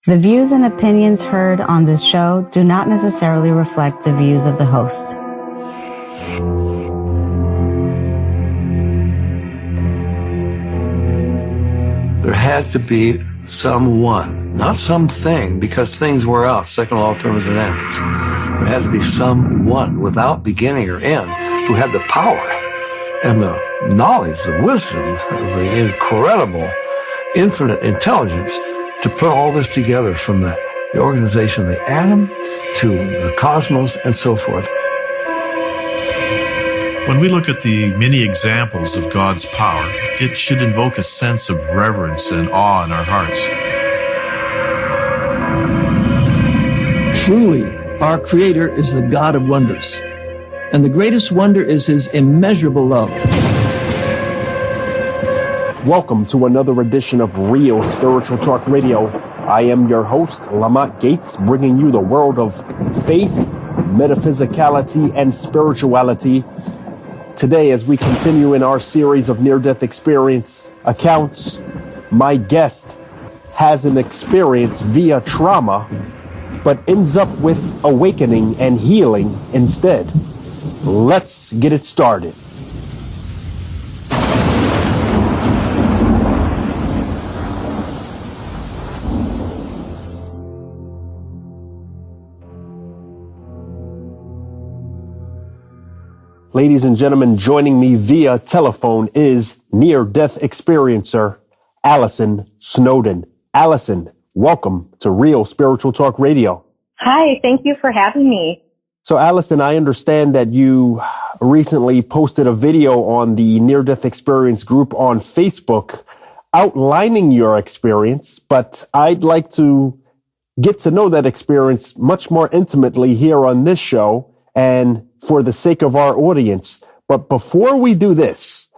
The views and opinions heard on this show do not necessarily reflect the views of the host. There had to be someone, not something, because things were out, second law of thermodynamics. There had to be someone without beginning or end who had the power and the knowledge, the wisdom, the incredible, infinite intelligence to put all this together, from the organization of the atom to the cosmos and so forth. When we look at the many examples of God's power, it should invoke a sense of reverence and awe in our hearts. Truly, our Creator is the God of wonders, and the greatest wonder is His immeasurable love. Welcome to another edition of Real Spiritual Talk Radio. I am your host, Lamont Gates, bringing you the world of faith, metaphysicality, and spirituality. Today, as we continue in our series of near-death experience accounts, my guest has an experience via trauma, but ends up with awakening and healing instead. Let's get it started. Ladies and gentlemen, joining me via telephone is near-death experiencer Allison Snowden. Allison, welcome to Real Spiritual Talk Radio. Hi, thank you for having me. So Allison, I understand that you recently posted a video on the near-death experience group on Facebook outlining your experience, but I'd like to get to know that experience much more intimately here on this show and for the sake of our audience. But before we do this,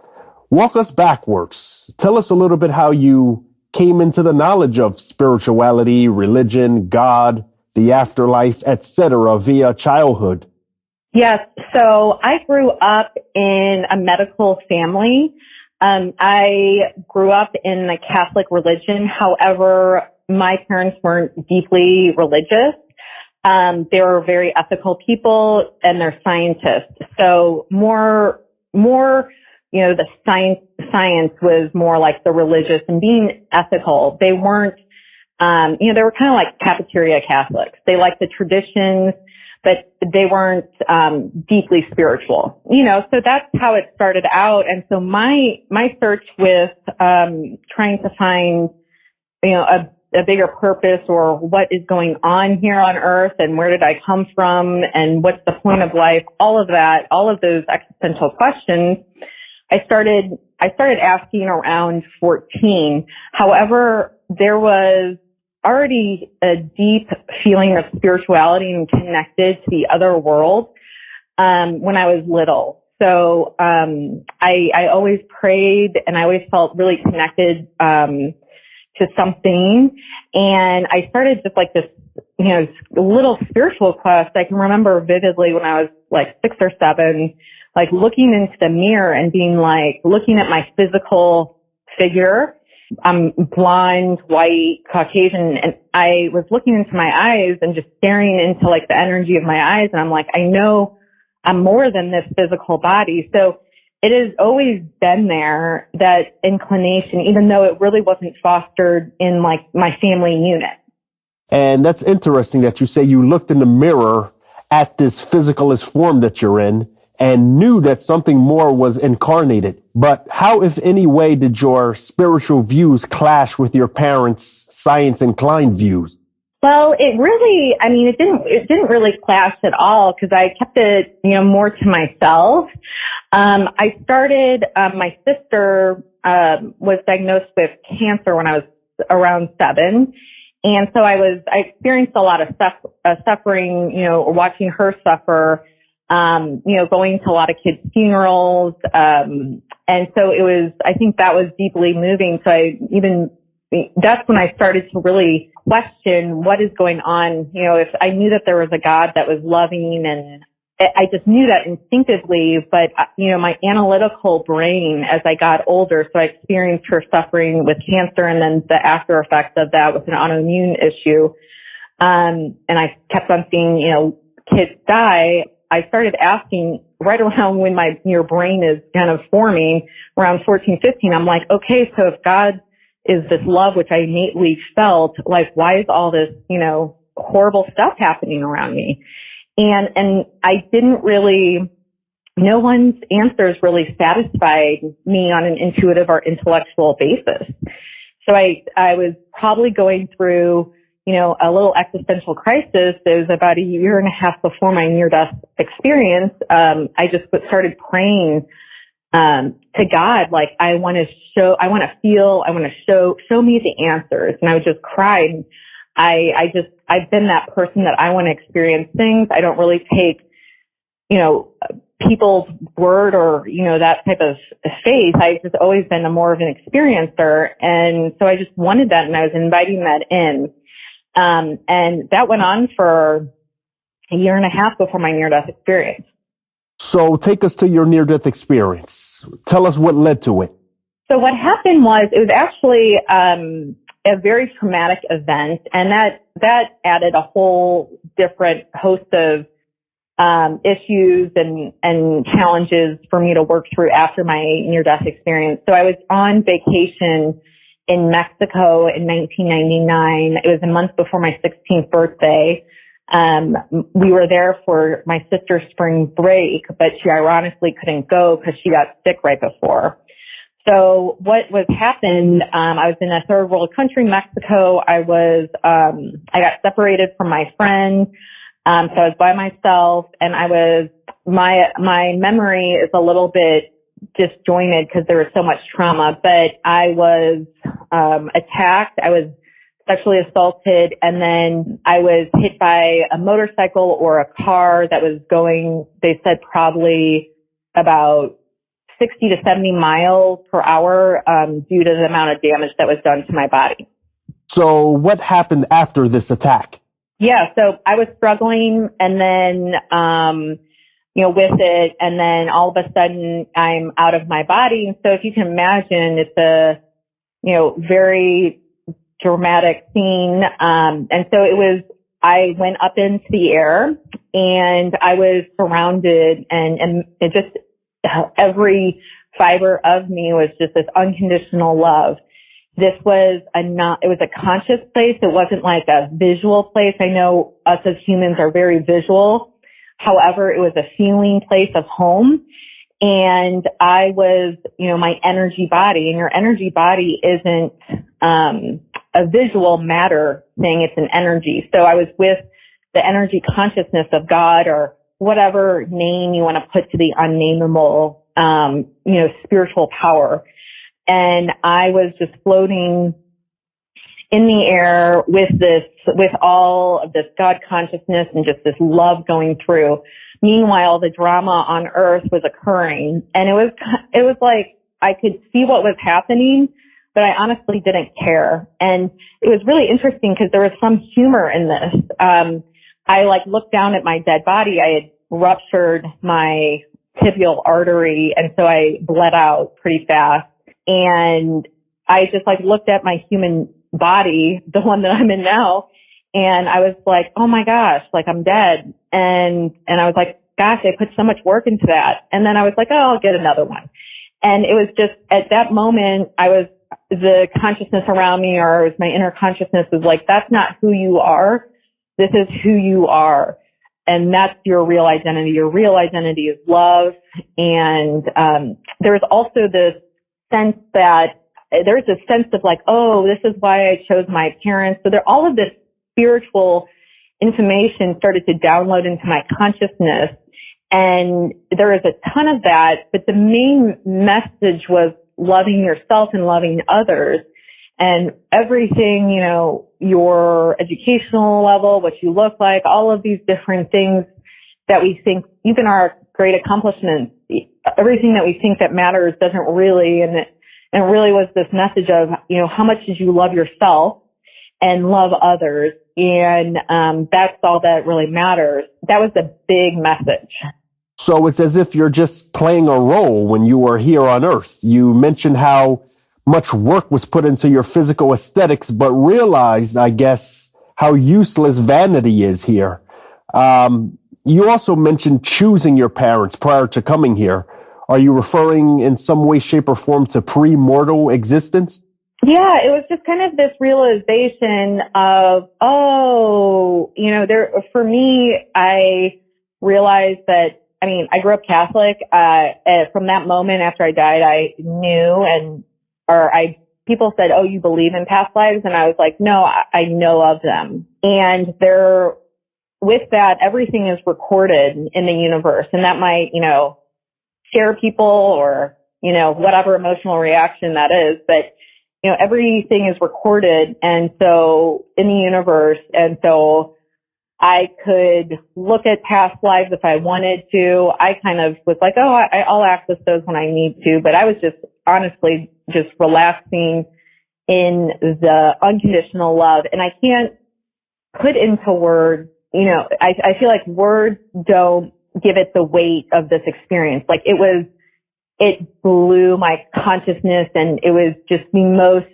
walk us backwards. Tell us a little bit how you came into the knowledge of spirituality, religion, God, the afterlife, etc. via childhood. Yes, so I grew up in a medical family. I grew up in the Catholic religion. However, my parents weren't deeply religious. They were very ethical people, and they're scientists. So more, the science was more like the religious and being ethical. They weren't, they were kind of like cafeteria Catholics. They liked the traditions, but they weren't, deeply spiritual, so that's how it started out. And so my search with, trying to find, a bigger purpose, or what is going on here on earth, and where did I come from, and what's the point of life, all of that, all of those existential questions, I started asking around 14. However, there was already a deep feeling of spirituality and connected to the other world, when I was little. So, I always prayed, and I always felt really connected, to something. And I started just like this, little spiritual quest. I can remember vividly when I was like 6 or 7, like looking into the mirror and being like, looking at my physical figure. I'm blonde, white, Caucasian, and I was looking into my eyes and just staring into like the energy of my eyes. And I'm like, I know I'm more than this physical body. So it has always been there, that inclination, even though it really wasn't fostered in like my family unit. And that's interesting that you say you looked in the mirror at this physicalist form that you're in and knew that something more was incarnated. But how, if any way, did your spiritual views clash with your parents' science-inclined views? Well, it didn't really clash at all, because I kept it, more to myself. I started, my sister, was diagnosed with cancer when I was around 7. And so I experienced a lot of suffering, watching her suffer, going to a lot of kids' funerals. And so I think that was deeply moving. So that's when I started to really question what is going on. If I knew that there was a God that was loving I just knew that instinctively, but, my analytical brain as I got older, so I experienced her suffering with cancer and then the after effects of that with an autoimmune issue. And I kept on seeing, kids die. I started asking right around when your brain is kind of forming around 14, 15. I'm like, okay, so if God is this love, which I innately felt, like, why is all this, horrible stuff happening around me? And I didn't really, no one's answers really satisfied me on an intuitive or intellectual basis. So I was probably going through, a little existential crisis. It was about a year and a half before my near-death experience. I just started praying to God, like, show me the answers. And I would just cry. I've been that person that I want to experience things. I don't really take, people's word or, that type of faith. I've just always been more of an experiencer. And so I just wanted that, and I was inviting that in. And that went on for a year and a half before my near-death experience. So take us to your near-death experience. Tell us what led to it. So what happened was, it was actually a very traumatic event, and that added a whole different host of issues and challenges for me to work through after my near-death experience. So I was on vacation in Mexico in 1999. It was a month before my 16th birthday. We were there for my sister's spring break, but she ironically couldn't go because she got sick right before. So what was happened, I was in a third world country, Mexico. I got separated from my friend. So I was by myself, and my memory is a little bit disjointed because there was so much trauma, but I was attacked. I was sexually assaulted, and then I was hit by a motorcycle or a car that was going, they said, probably about 60 to 70 miles per hour due to the amount of damage that was done to my body. So what happened after this attack? Yeah, so I was struggling, and then, with it, and then all of a sudden I'm out of my body. And so if you can imagine, it's a, very dramatic scene. And so I went up into the air, and I was surrounded, and it just, every fiber of me was just this unconditional love. This was it was a conscious place. It wasn't like a visual place. I know us as humans are very visual. However, it was a feeling place of home. And I was, my energy body, and your energy body isn't, a visual matter thing. It's an energy. So I was with the energy consciousness of God, or whatever name you want to put to the unnameable, spiritual power. And I was just floating in the air with all of this God consciousness and just this love going through. Meanwhile, the drama on earth was occurring, and it was like I could see what was happening, but I honestly didn't care. And it was really interesting because there was some humor in this. I looked down at my dead body. I had ruptured my tibial artery, and so I bled out pretty fast. And I just looked at my human body, the one that I'm in now, and I was like, oh my gosh, I'm dead. And I was like, gosh, I put so much work into that. And then I was like, oh, I'll get another one. And it was just at that moment, the consciousness around me, or it was my inner consciousness, was like, that's not who you are. This is who you are. And that's your real identity. Your real identity is love. And there was also this sense that there's a sense of oh, this is why I chose my parents. So all of this spiritual information started to download into my consciousness. And there is a ton of that, but the main message was loving yourself and loving others. And everything, your educational level, what you look like, all of these different things that we think, even our great accomplishments, everything that we think that matters doesn't really. And it really was this message of, how much did you love yourself and love others, And that's all that really matters. That was the big message. So it's as if you're just playing a role when you were here on Earth. You mentioned how much work was put into your physical aesthetics, but realized, I guess, how useless vanity is here. You also mentioned choosing your parents prior to coming here. Are you referring in some way, shape, or form to pre-mortal existence? Yeah, it was just kind of this realization of, for me, I realized that, I grew up Catholic. From that moment after I died, I knew people said, "Oh, you believe in past lives?" And I was like, "No, I know of them." And with that, everything is recorded in the universe. And that might, scare people or, whatever emotional reaction that is. But, everything is recorded. And so in the universe. And so I could look at past lives if I wanted to. I kind of was like, I'll access those when I need to. But I was just honestly just relaxing in the unconditional love. And I can't put into words, I feel like words don't give it the weight of this experience. Like it blew my consciousness, and it was just the most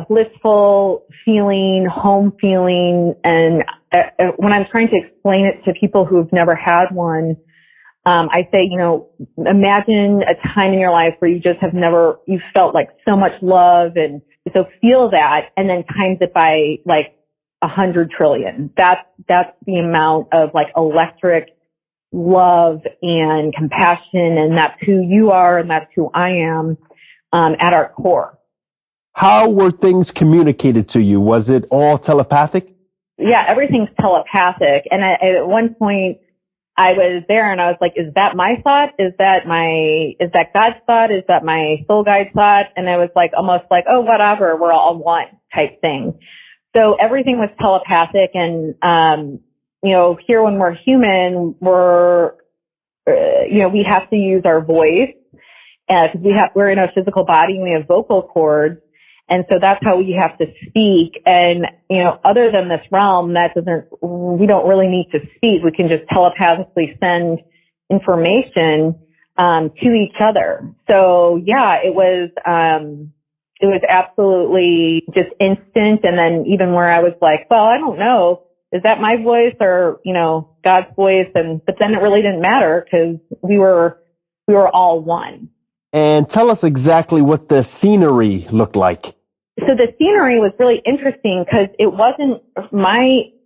blissful feeling, home feeling. And when I'm trying to explain it to people who've never had one, I say, imagine a time in your life where you just you felt like so much love. And so feel that and then times it by like 100 trillion. That's the amount of like electric love and compassion. And that's who you are. And that's who I am, at our core. How were things communicated to you? Was it all telepathic? Yeah, everything's telepathic. And at one point I was there and I was like, is that my thought? Is that God's thought? Is that my soul guide's thought? And I was like, almost like, oh, whatever, we're all one type thing. So everything was telepathic. And, here when we're human, we have to use our voice because we're in a physical body and we have vocal cords. And so that's how we have to speak. And, other than this realm, we don't really need to speak. We can just telepathically send information, to each other. So yeah, it was absolutely just instant. And then even where I was like, well, I don't know, is that my voice or, God's voice? But then it really didn't matter because we were all one. And tell us exactly what the scenery looked like. So the scenery was really interesting because it wasn't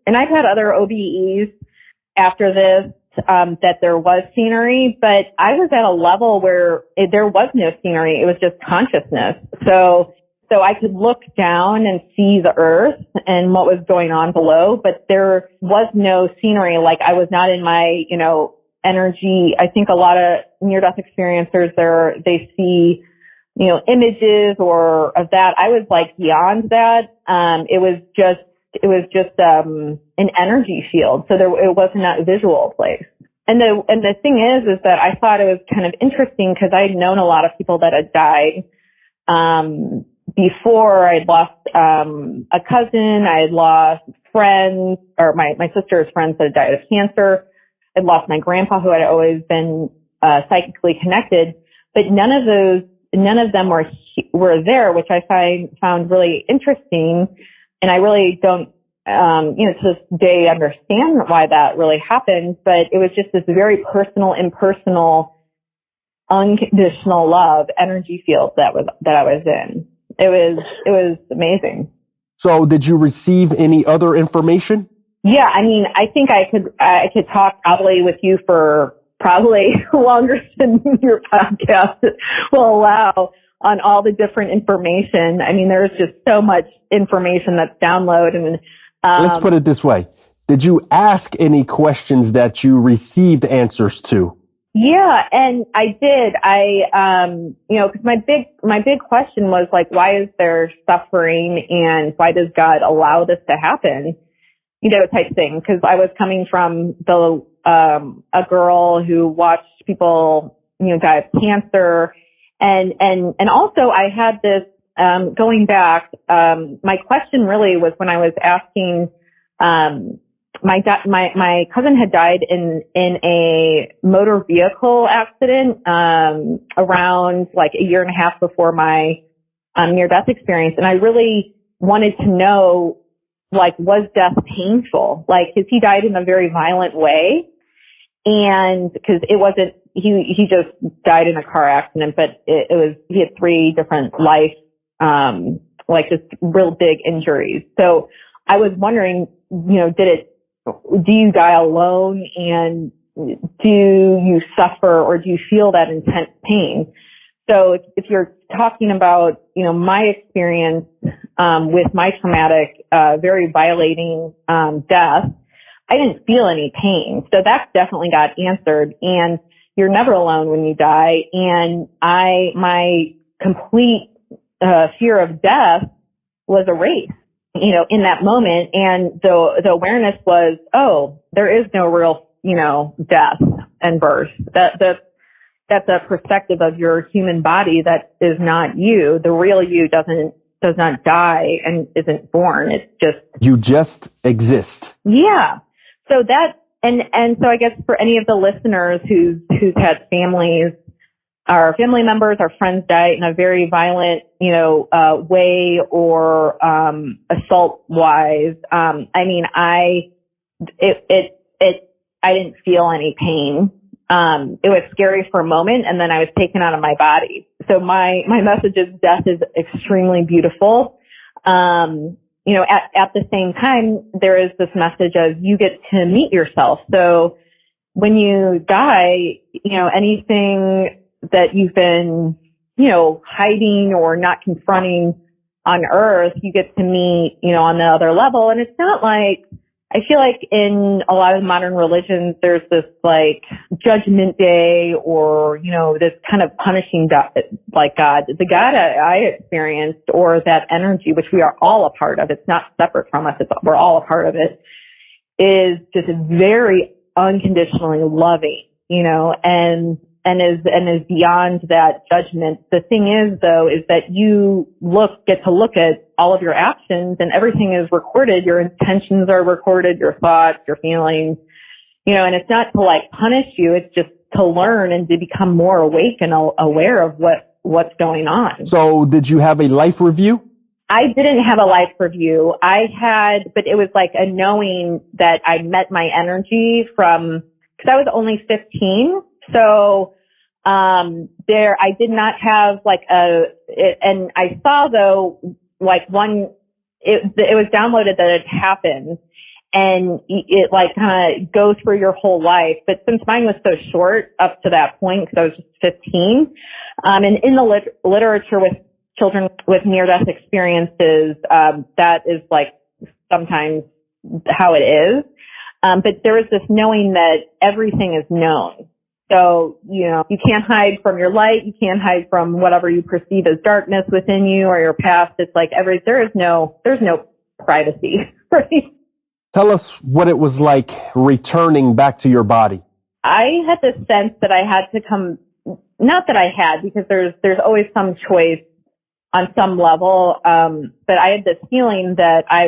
and I've had other OBEs after this, that there was scenery, but I was at a level where there was no scenery. It was just consciousness. So I could look down and see the earth and what was going on below, but there was no scenery. Like I was not in my, energy. I think a lot of near-death experiencers they see, images or of that. I was like beyond that. It was just an energy field. So it wasn't a visual place. And the thing is that I thought it was kind of interesting because I'd known a lot of people that had died, before. I'd lost, a cousin. I had lost friends, or my sister's friends that had died of cancer. I'd lost my grandpa who had always been, psychically connected, but none of them were there, which I found really interesting. And I really don't, to this day understand why that really happened, but it was just this very personal, impersonal, unconditional love energy field that I was in. It was amazing. So did you receive any other information? Yeah. I think I could talk probably with you for probably longer than your podcast will allow on all the different information. There's just so much information that's downloaded. And let's put it this way. Did you ask any questions that you received answers to? Yeah, and I did. Because my big question was like, why is there suffering and why does God allow this to happen? Type thing. Because I was coming from a girl who watched people, die of cancer, and also I had this going back. My question really was when I was asking My cousin had died in a motor vehicle accident, around like a year and a half before my, near-death experience. And I really wanted to know, like, was death painful? Like, 'cause he died in a very violent way. And 'cause it wasn't, he just died in a car accident, but it was, he had 3 different life, like just real big injuries. So I was wondering, do you die alone, and do you suffer, or do you feel that intense pain? So if you're talking about, my experience, with my traumatic, very violating, death, I didn't feel any pain. So that definitely got answered. And you're never alone when you die. And my complete, fear of death was erased, in that moment. And the awareness was, oh, there is no real, death and birth. That's a perspective of your human body that is not you. The real you does not die and isn't born. It's just, you just exist. Yeah. So that, and so I guess for any of the listeners who's had families, our family members, our friends die in a very violent, way, or, assault wise. I didn't feel any pain. It was scary for a moment, and then I was taken out of my body. So my message is death is extremely beautiful. At the same time, there is this message of you get to meet yourself. So when you die, anything that you've been, hiding or not confronting on earth, you get to meet, on the other level. And it's not like, I feel like in a lot of modern religions, there's this like judgment day, or, this kind of punishing God, like God. The God I experienced, or that energy, which we are all a part of, it's not separate from us, we're all a part of it, is just very unconditionally loving, and is beyond that judgment. The thing is, though, is that you get to look at all of your actions, and everything is recorded. Your intentions are recorded, your thoughts, your feelings, and it's not to like punish you. It's just to learn and to become more awake and aware of what's going on. So did you have a life review? I didn't have a life review. But it was like a knowing that I met my energy because I was only 15. So, I did not have like and I saw though, like it was downloaded that it happened, and it like kind of goes through your whole life. But since mine was so short up to that point, because I was just 15, and in the literature with children with near-death experiences, that is like sometimes how it is. But there is this knowing that everything is known. So, you can't hide from your light. You can't hide from whatever you perceive as darkness within you or your past. It's like there's no privacy. Right? Tell us what it was like returning back to your body. I had this sense that I had to come, not that I had, because there's always some choice on some level. But I had this feeling that I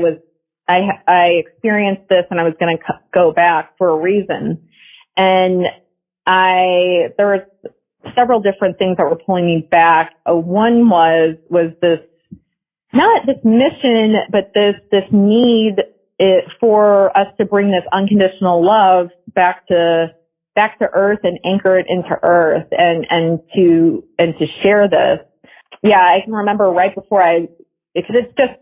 experienced this, and I was going to go back for a reason. And there were several different things that were pulling me back. One was this, not this mission, but this need for us to bring this unconditional love back to earth and anchor it into earth and to share this. Yeah, I can remember right before it's just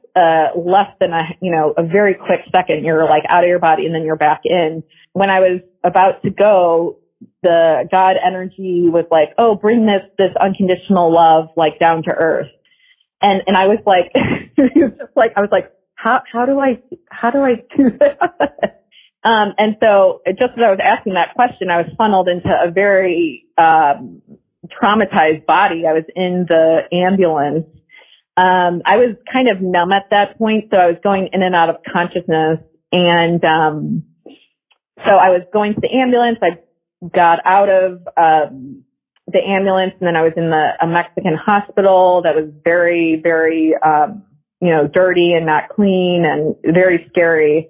less than a very quick second. You're like out of your body and then you're back in. When I was about to go, the God energy was like, oh, bring this unconditional love like down to earth. And I was like, I was like, how do I do that? And so just as I was asking that question, I was funneled into a very, traumatized body. I was in the ambulance. I was kind of numb at that point. So I was going in and out of consciousness. And, so I was going to the ambulance. I got out of, the ambulance, and then I was in a Mexican hospital that was very, very, dirty and not clean and very scary.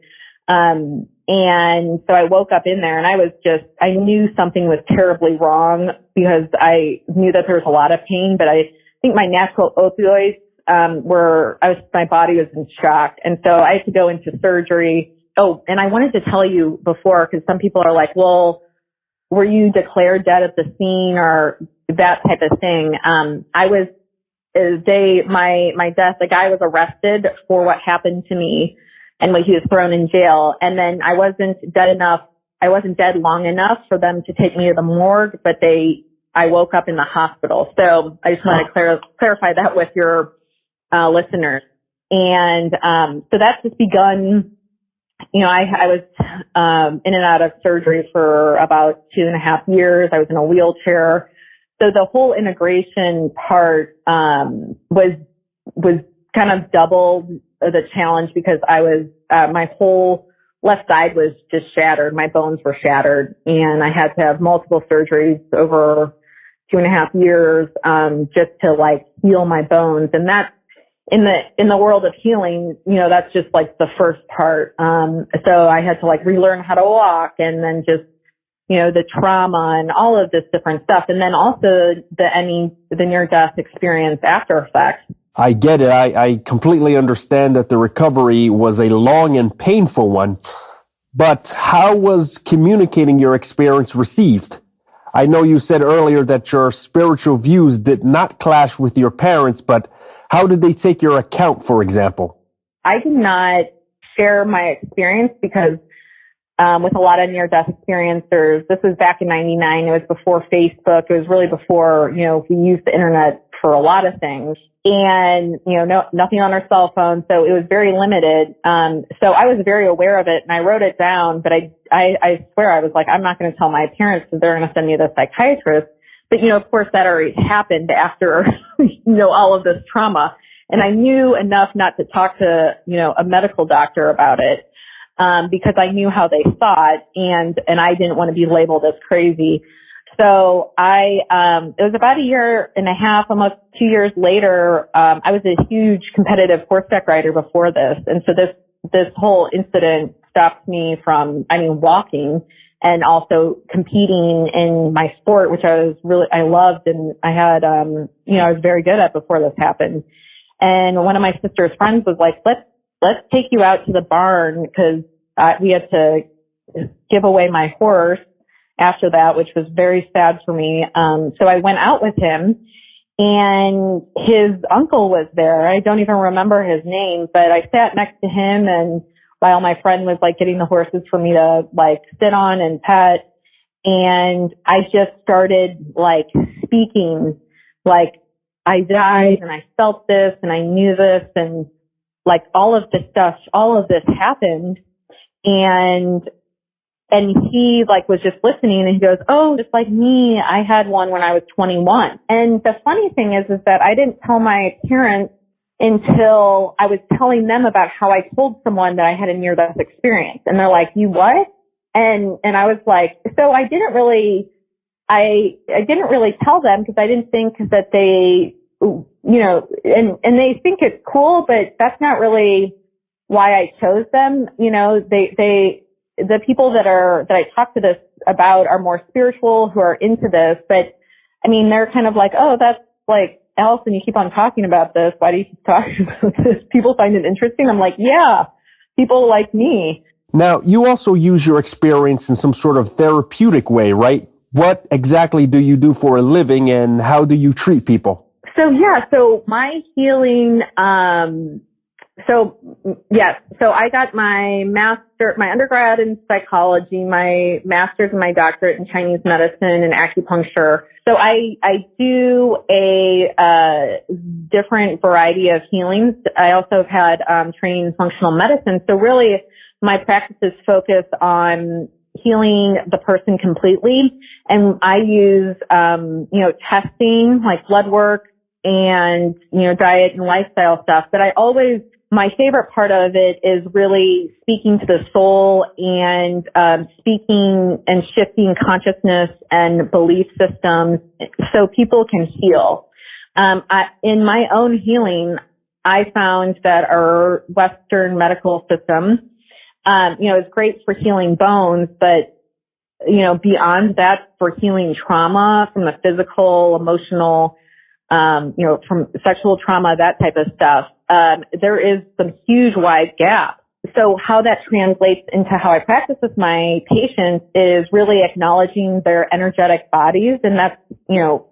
And so I woke up in there and I knew something was terribly wrong because I knew that there was a lot of pain, but I think my natural opioids, my body was in shock. And so I had to go into surgery. Oh, and I wanted to tell you before, because some people are like, well, were you declared dead at the scene or that type of thing? My death, the guy was arrested for what happened to me and he was thrown in jail. And then I wasn't dead long enough for them to take me to the morgue, but I woke up in the hospital. So I just want to clarify that with your listeners. And so that's just begun. I was in and out of surgery for about 2.5 years. I was in a wheelchair. So the whole integration part was kind of doubled the challenge because I was my whole left side was just shattered. My bones were shattered, and I had to have multiple surgeries over 2.5 years just to heal my bones. And that in the world of healing, that's just the first part. So I had to relearn how to walk, and then just the trauma and all of this different stuff. And then also the near-death experience after effects. I get it. I completely understand that the recovery was a long and painful one. But how was communicating your experience received? I know you said earlier that your spiritual views did not clash with your parents, but how did they take your account, for example? I did not share my experience because with a lot of near-death experiencers, this was back in 99. It was before Facebook. It was really before, we used the internet for a lot of things. And, nothing on our cell phone. So it was very limited. So I was very aware of it and I wrote it down, but I swear I was I'm not going to tell my parents because they're going to send me to the psychiatrist. But, of course that already happened after, all of this trauma. And I knew enough not to talk to, a medical doctor about it, because I knew how they thought and I didn't want to be labeled as crazy. So it was about 1.5 years, almost 2 years later, I was a huge competitive horseback rider before this. And so this whole incident stopped me from, walking and also competing in my sport, which I loved and I had, I was very good at before this happened. And one of my sister's friends was like, let's take you out to the barn because we had to give away my horse after that, which was very sad for me. So I went out with him and his uncle was there. I don't even remember his name, but I sat next to him and while my friend was getting the horses for me to sit on and pet. And I just started speaking, I died and I felt this and I knew this and all of this stuff, all of this happened. And he was just listening and he goes, oh, just like me, I had one when I was 21. And the funny thing is that I didn't tell my parents until I was telling them about how I told someone that I had a near-death experience. And they're like, you what? And I was like, so I didn't really tell them because I didn't think that they, and they think it's cool, but that's not really why I chose them. The people that I talk to this about are more spiritual who are into this, but they're kind of oh, that's Allison, you keep on talking about this. Why do you keep talking about this? People find it interesting. I'm like, yeah, people like me. Now, you also use your experience in some sort of therapeutic way, right? What exactly do you do for a living and how do you treat people? So my healing, So I got my undergrad in psychology, my master's and my doctorate in Chinese medicine and acupuncture. So I do a different variety of healings. I also have had training in functional medicine. So really my practices focus on healing the person completely. And I use, testing like blood work and, diet and lifestyle stuff. But my favorite part of it is really speaking to the soul and speaking and shifting consciousness and belief systems so people can heal. In my own healing, I found that our Western medical system It's great for healing bones, but, beyond that, for healing trauma from the physical, emotional, from sexual trauma, that type of stuff, there is some huge wide gaps. So how that translates into how I practice with my patients is really acknowledging their energetic bodies. And that's,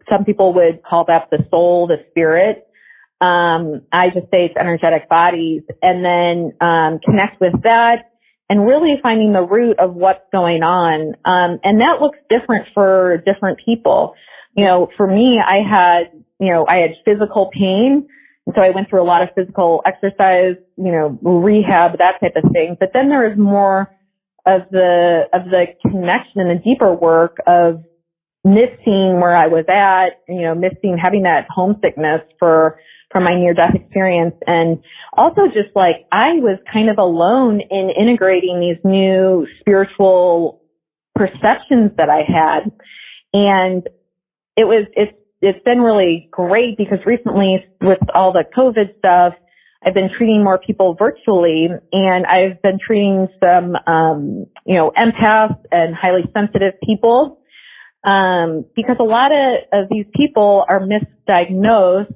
some people would call that the soul, the spirit. I just say it's energetic bodies, and then connect with that and really finding the root of what's going on. And that looks different for different people. For me, I had physical pain. And so I went through a lot of physical exercise, rehab, that type of thing. But then there is more of the connection and the deeper work of missing where I was at, missing having that homesickness from my near-death experience. And also just like I was kind of alone in integrating these new spiritual perceptions that I had. And it's been really great because recently with all the COVID stuff, I've been treating more people virtually, and I've been treating some, empaths and highly sensitive people, because a lot of these people are misdiagnosed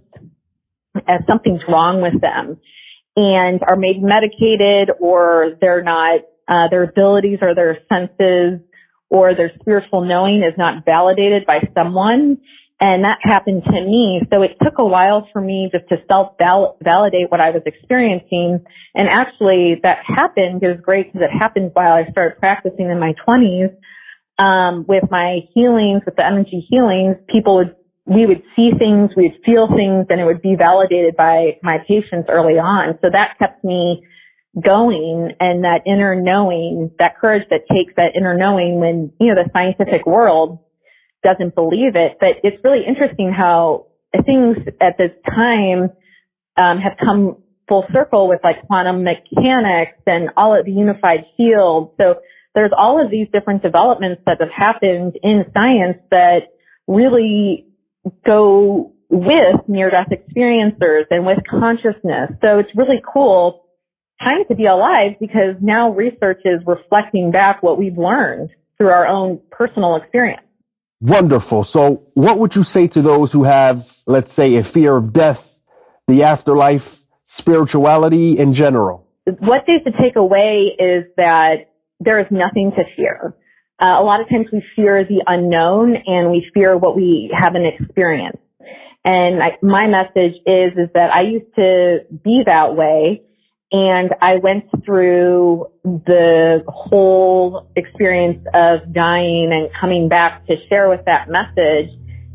as something's wrong with them and are maybe medicated, or they're not, their abilities or their senses or their spiritual knowing is not validated by someone. And that happened to me. So it took a while for me just to self-validate what I was experiencing. And actually that happened. It was great because it happened while I started practicing in my 20s. With my healings, with the energy healings, we would see things, we would feel things, and it would be validated by my patients early on. So that kept me going, and that inner knowing, that courage that takes that inner knowing when, the scientific world doesn't believe it. But it's really interesting how things at this time have come full circle with like quantum mechanics and all of the unified field. So there's all of these different developments that have happened in science that really go with near-death experiencers and with consciousness. So it's really cool time to be alive because now research is reflecting back what we've learned through our own personal experience. Wonderful. So what would you say to those who have, let's say, a fear of death, the afterlife, spirituality in general? What they should take away is that there is nothing to fear. A lot of times we fear the unknown and we fear what we haven't experienced. And my message is that I used to be that way. And I went through the whole experience of dying and coming back to share with that message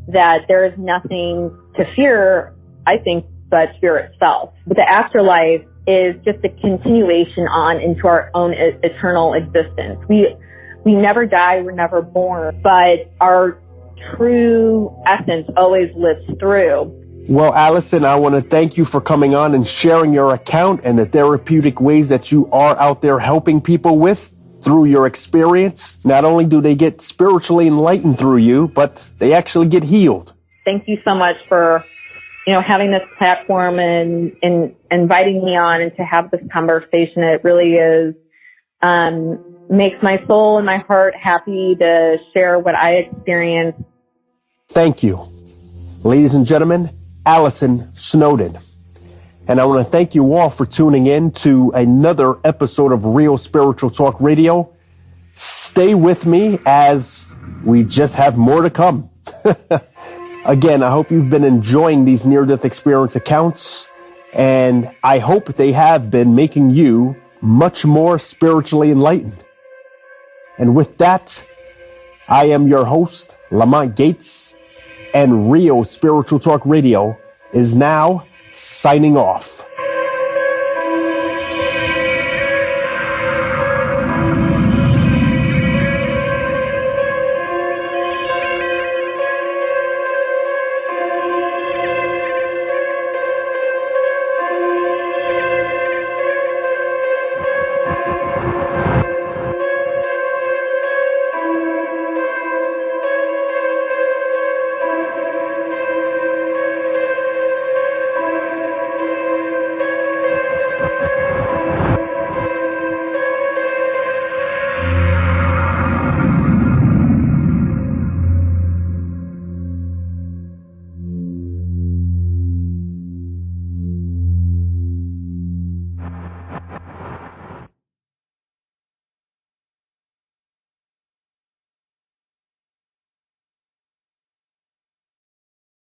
that there is nothing to fear, I think, but fear itself. But the afterlife is just a continuation on into our own eternal existence. We never die, we're never born, but our true essence always lives through. Well, Allison, I want to thank you for coming on and sharing your account and the therapeutic ways that you are out there helping people with through your experience. Not only do they get spiritually enlightened through you, but they actually get healed. Thank you so much for, having this platform and inviting me on and to have this conversation. It really is, makes my soul and my heart happy to share what I experienced. Thank you. Ladies and gentlemen, Allison Snowden. And I want to thank you all for tuning in to another episode of Real Spiritual Talk Radio. Stay with me as we just have more to come. Again, I hope you've been enjoying these near-death experience accounts, and I hope they have been making you much more spiritually enlightened. And with that, I am your host, Lamont Gates, and Real Spiritual Talk Radio is now signing off.